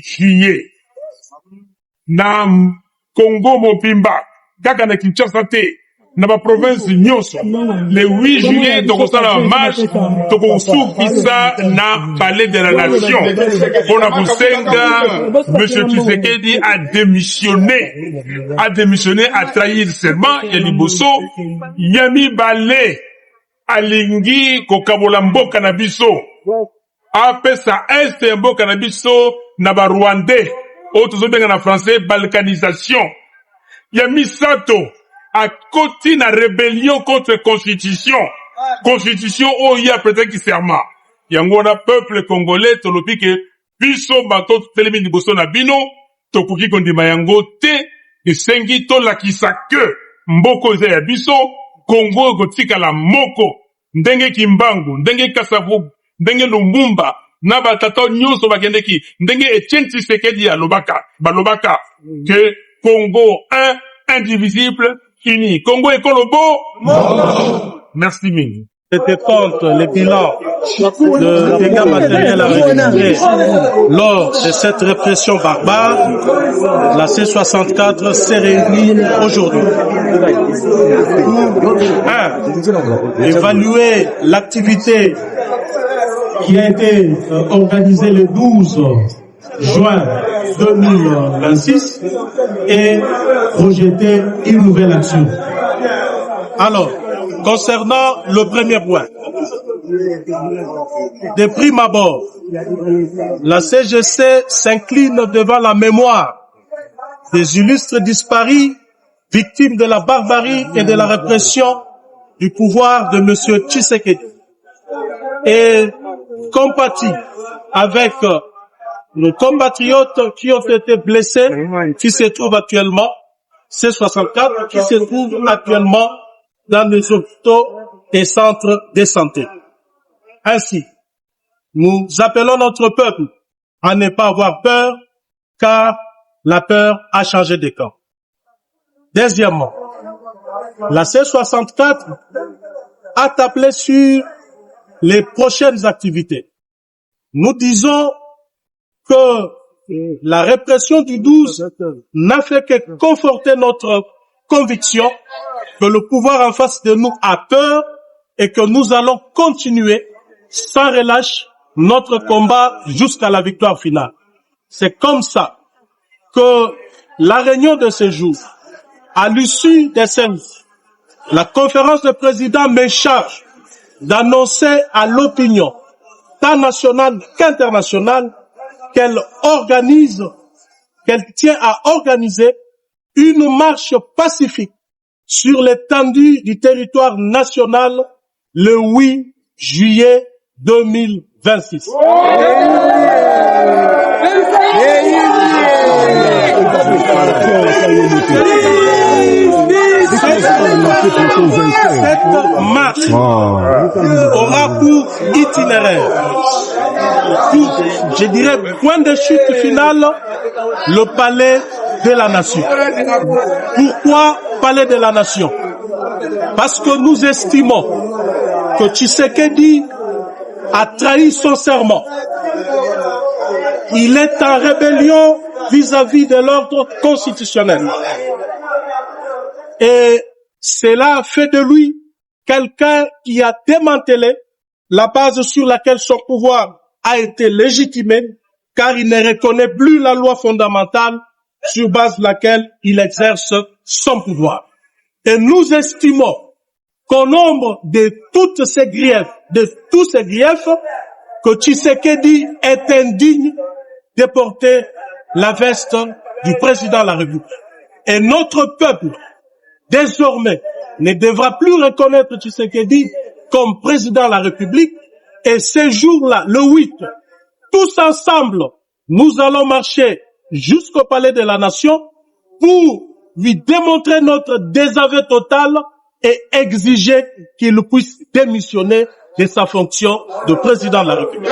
juillet na Congo mobimba kaka na Kinshasa te na ba province nyonso le 8 juillet tokosala marche tokosukisa na palais de la nation pona kusenga monsieur Tshisekedi a démissionné à trahir serment ya liboso ya mibale alingi kokabola mboka na biso apesa este ya mboka na biso na ba Rwandais oyo tozobenga na français balkanisation ya misato a koti na rébellion contre constitution oyo ya prêté serment yango na peuple congolais tolobi ke biso bato telemi liboso na bino tokoki kondima yango te esengi tolakisa ke mboko eza ya biso Congo ekotikala moko ndenge Kimbangu ndenge Kasavubu ndenge Lumumba na batata nyonso bakendeki ndenge Etienne Tshisekedi balobaka que Congo un indivisible uni Congo ekolobo merci mingi. C'était contre le bilan de dégâts matériels enregistrés lors de cette répression barbare. La C64 s'est réunie aujourd'hui. 1. Évaluer l'activité qui a été organisée le 12 juin 2026 et projeter une nouvelle action. Alors, concernant le premier point, de prime abord, la CGC s'incline devant la mémoire des illustres disparus, victimes de la barbarie et de la répression du pouvoir de M. Tshisekedi, et compatit avec nos compatriotes qui ont été blessés, qui se trouvent actuellement, C64, qui se trouvent actuellement dans les hôpitaux et centres de santé. Ainsi, nous appelons notre peuple à ne pas avoir peur, car la peur a changé de camp. Deuxièmement, la C64 a tablé sur les prochaines activités. Nous disons que la répression du 12 n'a fait que conforter notre conviction que le pouvoir en face de nous a peur et que nous allons continuer sans relâche notre combat jusqu'à la victoire finale. C'est comme ça que la réunion de ce jour, à l'issue des séances, la conférence de présidents me charge d'annoncer à l'opinion, tant nationale qu'internationale, qu'elle tient à organiser une marche pacifique sur l'étendue du territoire national le 8 juillet 2026. Cette marche aura pour itinéraire, je dirais point de chute finale, le palais de la nation. Pourquoi palais de la nation? Parce que nous estimons que Tshisekedi a trahi son serment. Il est en rébellion vis-à-vis de l'ordre constitutionnel. Et cela fait de lui quelqu'un qui a démantelé la base sur laquelle son pouvoir a été légitimé, car il ne reconnaît plus la loi fondamentale sur base de laquelle il exerce son pouvoir. Et nous estimons qu'au nombre de tous ces griefs, que Tshisekedi est indigne de porter la veste du président de la République. Et notre peuple, désormais, ne devra plus reconnaître Tshisekedi comme président de la République. Et ce jour-là, le 8, tous ensemble, nous allons marcher jusqu'au palais de la nation pour lui démontrer notre désaveu total et exiger qu'il puisse démissionner de sa fonction de président de la République.